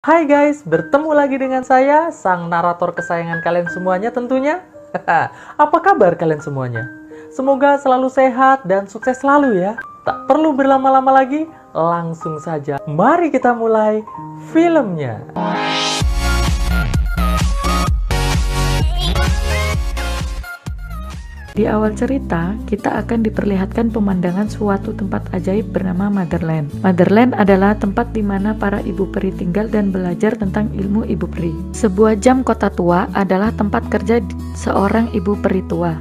Hai guys, bertemu lagi dengan saya, sang narator kesayangan kalian semuanya tentunya. Apa kabar kalian semuanya? Semoga selalu sehat dan sukses selalu ya. Tak perlu berlama-lama lagi, langsung saja. Mari kita mulai filmnya. Di awal cerita, kita akan diperlihatkan pemandangan suatu tempat ajaib bernama Motherland. Motherland adalah tempat di mana para ibu peri tinggal dan belajar tentang ilmu ibu peri. Sebuah jam kota tua adalah tempat kerja seorang ibu peri tua.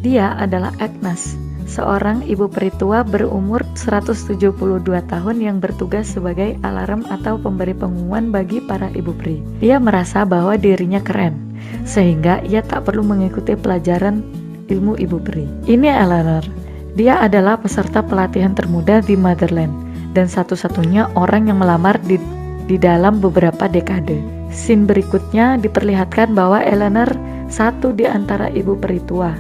Dia adalah Agnes, seorang ibu peri tua berumur 172 tahun yang bertugas sebagai alarm atau pemberi pengumuman bagi para ibu peri. Dia merasa bahwa dirinya keren, sehingga ia tak perlu mengikuti pelajaran ilmu ibu peri. Ini Eleanor. Dia adalah peserta pelatihan termuda di Motherland dan satu-satunya orang yang melamar di dalam beberapa dekade. Scene berikutnya diperlihatkan bahwa Eleanor satu di antara ibu peri tua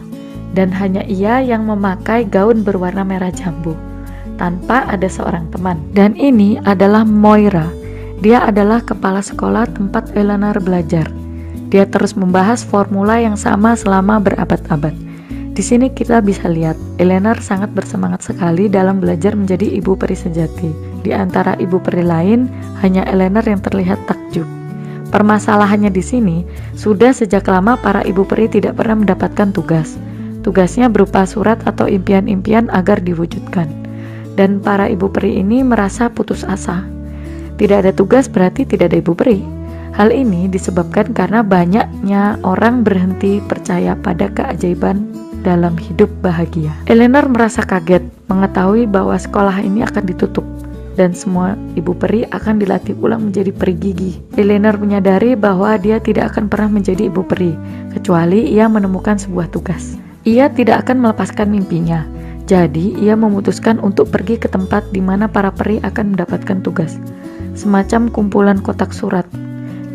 dan hanya ia yang memakai gaun berwarna merah jambu tanpa ada seorang teman. Dan ini adalah Moira. Dia adalah kepala sekolah tempat Eleanor belajar. Dia terus membahas formula yang sama selama berabad-abad. Di sini kita bisa lihat, Eleanor sangat bersemangat sekali dalam belajar menjadi ibu peri sejati. Di antara ibu peri lain, hanya Eleanor yang terlihat takjub. Permasalahannya di sini, sudah sejak lama para ibu peri tidak pernah mendapatkan tugas. Tugasnya berupa surat atau impian-impian agar diwujudkan. Dan para ibu peri ini merasa putus asa. Tidak ada tugas berarti tidak ada ibu peri. Hal ini disebabkan karena banyaknya orang berhenti percaya pada keajaiban dalam hidup bahagia. Eleanor merasa kaget mengetahui bahwa sekolah ini akan ditutup dan semua ibu peri akan dilatih ulang menjadi peri gigi. Eleanor menyadari bahwa dia tidak akan pernah menjadi ibu peri kecuali ia menemukan sebuah tugas. Ia tidak akan melepaskan mimpinya. Jadi ia memutuskan untuk pergi ke tempat di mana para peri akan mendapatkan tugas. Semacam kumpulan kotak surat.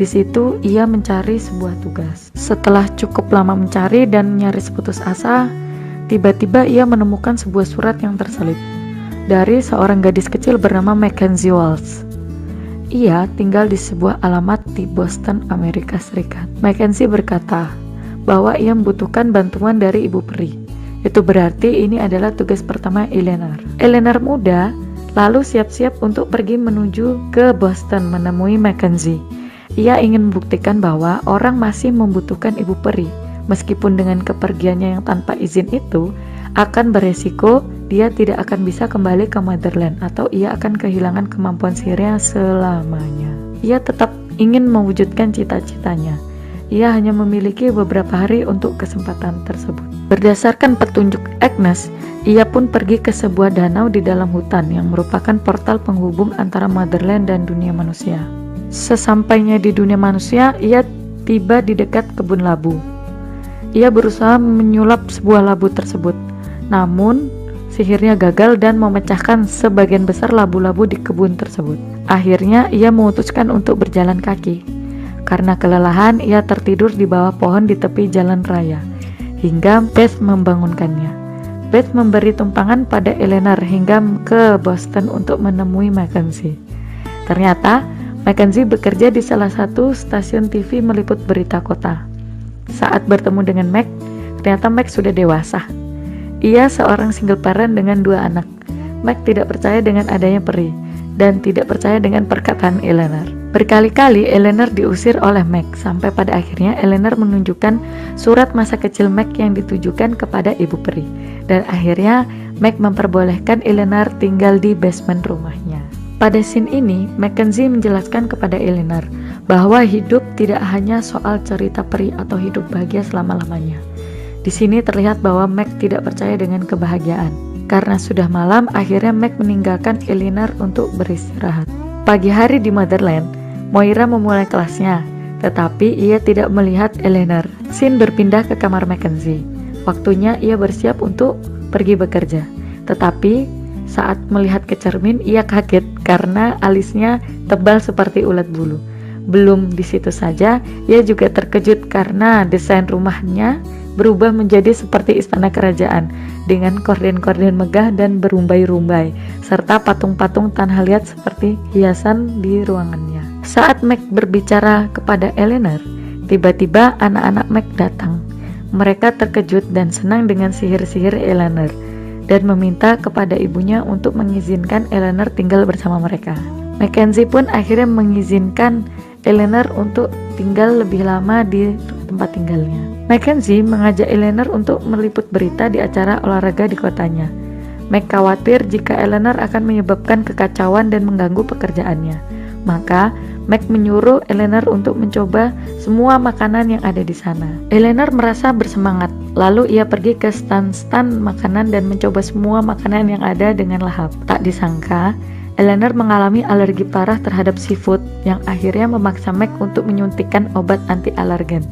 Di situ ia mencari sebuah tugas. Setelah cukup lama mencari dan nyaris putus asa, tiba-tiba ia menemukan sebuah surat yang terselip dari seorang gadis kecil bernama Mackenzie Walsh. Ia tinggal di sebuah alamat di Boston, Amerika Serikat. Mackenzie berkata bahwa ia membutuhkan bantuan dari ibu peri. Itu berarti ini adalah tugas pertama Eleanor. Eleanor muda lalu siap-siap untuk pergi menuju ke Boston menemui Mackenzie. Ia ingin membuktikan bahwa orang masih membutuhkan ibu peri, meskipun dengan kepergiannya yang tanpa izin itu akan beresiko dia tidak akan bisa kembali ke Motherland atau ia akan kehilangan kemampuan sihirnya selamanya. Ia tetap ingin mewujudkan cita-citanya. Ia hanya memiliki beberapa hari untuk kesempatan tersebut. Berdasarkan petunjuk Agnes, ia pun pergi ke sebuah danau di dalam hutan yang merupakan portal penghubung antara Motherland dan dunia manusia. Sesampainya di dunia manusia, ia tiba di dekat kebun labu. Ia berusaha menyulap sebuah labu tersebut, namun sihirnya gagal dan memecahkan sebagian besar labu-labu di kebun tersebut. Akhirnya ia memutuskan untuk berjalan kaki. Karena kelelahan, ia tertidur di bawah pohon di tepi jalan raya, hingga Beth membangunkannya. Beth memberi tumpangan pada Eleanor hingga ke Boston untuk menemui Mackenzie. Ternyata Mackenzie bekerja di salah satu stasiun TV meliput berita kota. Saat bertemu dengan Mac, ternyata Mac sudah dewasa. Ia seorang single parent dengan 2 anak. Mac tidak percaya dengan adanya peri dan tidak percaya dengan perkataan Eleanor. Berkali-kali Eleanor diusir oleh Mac sampai pada akhirnya Eleanor menunjukkan surat masa kecil Mac yang ditujukan kepada ibu peri. Dan akhirnya Mac memperbolehkan Eleanor tinggal di basement rumahnya. Pada scene ini, Mackenzie menjelaskan kepada Eleanor bahwa hidup tidak hanya soal cerita peri atau hidup bahagia selama-lamanya. Di sini terlihat bahwa Mac tidak percaya dengan kebahagiaan. Karena sudah malam, akhirnya Mac meninggalkan Eleanor untuk beristirahat. Pagi hari di Motherland, Moira memulai kelasnya, tetapi ia tidak melihat Eleanor. Scene berpindah ke kamar Mackenzie. Waktunya ia bersiap untuk pergi bekerja. Tetapi saat melihat ke cermin, ia kaget karena alisnya tebal seperti ulat bulu. Belum di situ saja, ia juga terkejut karena desain rumahnya berubah menjadi seperti istana kerajaan dengan korden-korden megah dan berumbai-rumbai serta patung-patung tanah liat seperti hiasan di ruangannya. Saat Meg berbicara kepada Eleanor, tiba-tiba anak-anak Meg datang. Mereka terkejut dan senang dengan sihir-sihir Eleanor dan meminta kepada ibunya untuk mengizinkan Eleanor tinggal bersama mereka. Mackenzie pun akhirnya mengizinkan Eleanor untuk tinggal lebih lama di tempat tinggalnya. Mackenzie mengajak Eleanor untuk meliput berita di acara olahraga di kotanya. Meg khawatir jika Eleanor akan menyebabkan kekacauan dan mengganggu pekerjaannya. Maka Meg menyuruh Eleanor untuk mencoba semua makanan yang ada di sana. Eleanor merasa bersemangat, lalu ia pergi ke stand-stand makanan dan mencoba semua makanan yang ada dengan lahap. Tak disangka, Eleanor mengalami alergi parah terhadap seafood yang akhirnya memaksa Meg untuk menyuntikkan obat anti-alergen.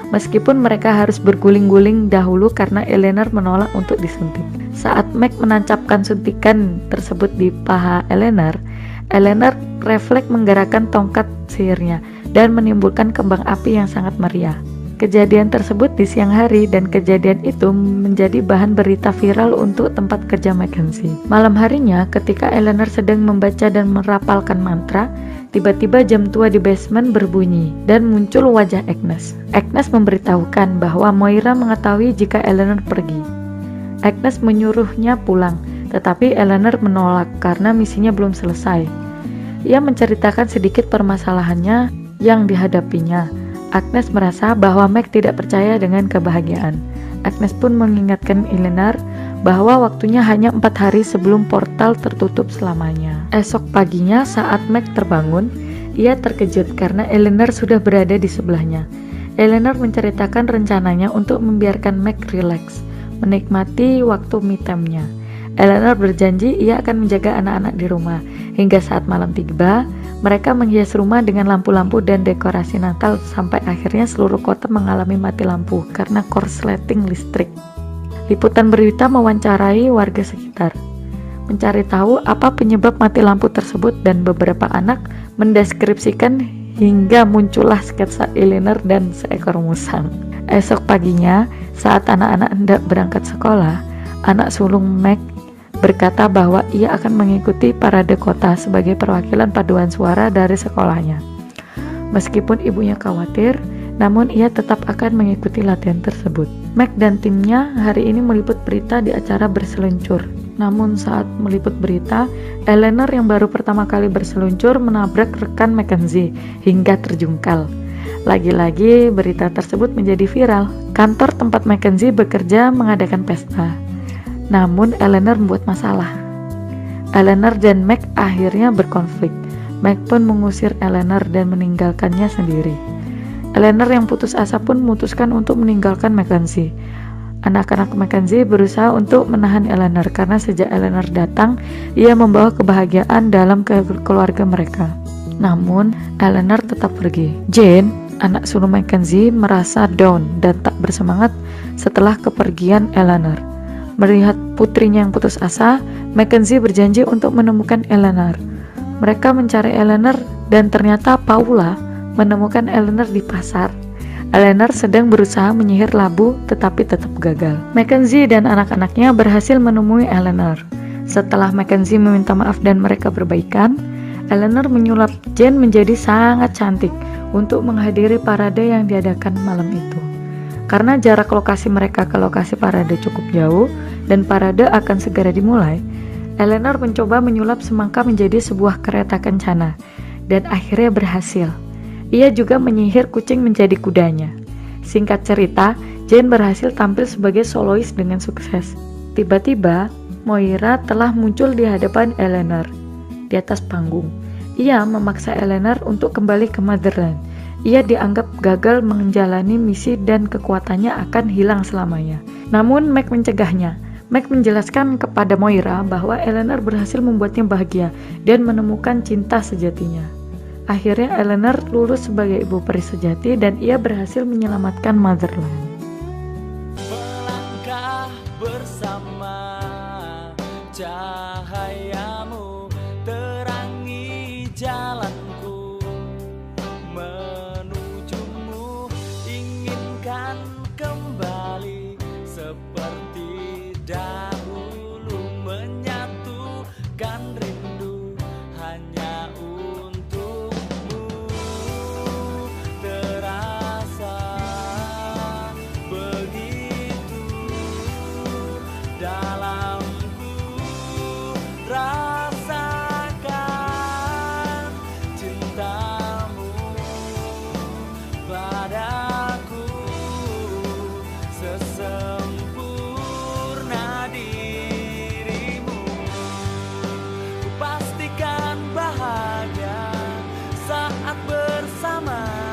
Meskipun mereka harus berguling-guling dahulu karena Eleanor menolak untuk disuntik. Saat Meg menancapkan suntikan tersebut di paha Eleanor refleks menggerakkan tongkat sihirnya dan menimbulkan kembang api yang sangat meriah. Kejadian tersebut di siang hari dan kejadian itu menjadi bahan berita viral untuk tempat kerja Mackenzie. Malam harinya ketika Eleanor sedang membaca dan merapalkan mantra, tiba-tiba jam tua di basement berbunyi dan muncul wajah Agnes. Agnes memberitahukan bahwa Moira mengetahui jika Eleanor pergi. Agnes menyuruhnya pulang, tetapi Eleanor menolak karena misinya belum selesai. Ia menceritakan sedikit permasalahannya yang dihadapinya. Agnes merasa bahwa Meg tidak percaya dengan kebahagiaan. Agnes pun mengingatkan Eleanor bahwa waktunya hanya 4 hari sebelum portal tertutup selamanya. Esok paginya saat Meg terbangun, ia terkejut karena Eleanor sudah berada di sebelahnya. Eleanor menceritakan rencananya untuk membiarkan Meg rileks, menikmati waktu me time-nya. Eleanor berjanji ia akan menjaga anak-anak di rumah. Hingga saat malam tiba, mereka menghias rumah dengan lampu-lampu dan dekorasi Natal sampai akhirnya seluruh kota mengalami mati lampu karena korsleting listrik. Liputan berita mewawancarai warga sekitar, mencari tahu apa penyebab mati lampu tersebut, dan beberapa anak mendeskripsikan hingga muncullah sketsa Eleanor dan seekor musang. Esok paginya, saat anak-anak hendak berangkat sekolah, anak sulung Meg berkata bahwa ia akan mengikuti parade kota sebagai perwakilan paduan suara dari sekolahnya. Meskipun ibunya khawatir, namun ia tetap akan mengikuti latihan tersebut. Meg dan timnya hari ini meliput berita di acara berseluncur. Namun saat meliput berita, Eleanor yang baru pertama kali berseluncur menabrak rekan Mackenzie hingga terjungkal. Lagi-lagi berita tersebut menjadi viral. Kantor tempat Mackenzie bekerja mengadakan pesta. Namun Eleanor membuat masalah. Eleanor dan Meg akhirnya berkonflik. Meg pun mengusir Eleanor dan meninggalkannya sendiri. Eleanor yang putus asa pun memutuskan untuk meninggalkan Mackenzie. Anak-anak Mackenzie berusaha untuk menahan Eleanor karena sejak Eleanor datang, ia membawa kebahagiaan dalam keluarga mereka. Namun, Eleanor tetap pergi. Jane, anak sulung Mackenzie, merasa down dan tak bersemangat setelah kepergian Eleanor. Melihat putrinya yang putus asa, Mackenzie berjanji untuk menemukan Eleanor. Mereka mencari Eleanor dan ternyata Paula menemukan Eleanor di pasar. Eleanor sedang berusaha menyihir labu tetapi tetap gagal. Mackenzie dan anak-anaknya berhasil menemui Eleanor. Setelah Mackenzie meminta maaf dan mereka berbaikan, Eleanor menyulap Jane menjadi sangat cantik untuk menghadiri parade yang diadakan malam itu. Karena jarak lokasi mereka ke lokasi parade cukup jauh dan parade akan segera dimulai, Eleanor mencoba menyulap semangka menjadi sebuah kereta kencana dan akhirnya berhasil. Ia juga menyihir kucing menjadi kudanya. Singkat cerita, Jane berhasil tampil sebagai solois dengan sukses. Tiba-tiba, Moira telah muncul di hadapan Eleanor di atas panggung. Ia memaksa Eleanor untuk kembali ke Motherland. Ia dianggap gagal menjalani misi dan kekuatannya akan hilang selamanya. Namun Meg mencegahnya. Meg menjelaskan kepada Moira bahwa Eleanor berhasil membuatnya bahagia dan menemukan cinta sejatinya. Akhirnya Eleanor lulus sebagai ibu peri sejati dan ia berhasil menyelamatkan Motherland. Melangkah bersama, cahayamu terangi jalanku, menujumu inginkan kembali. bersama.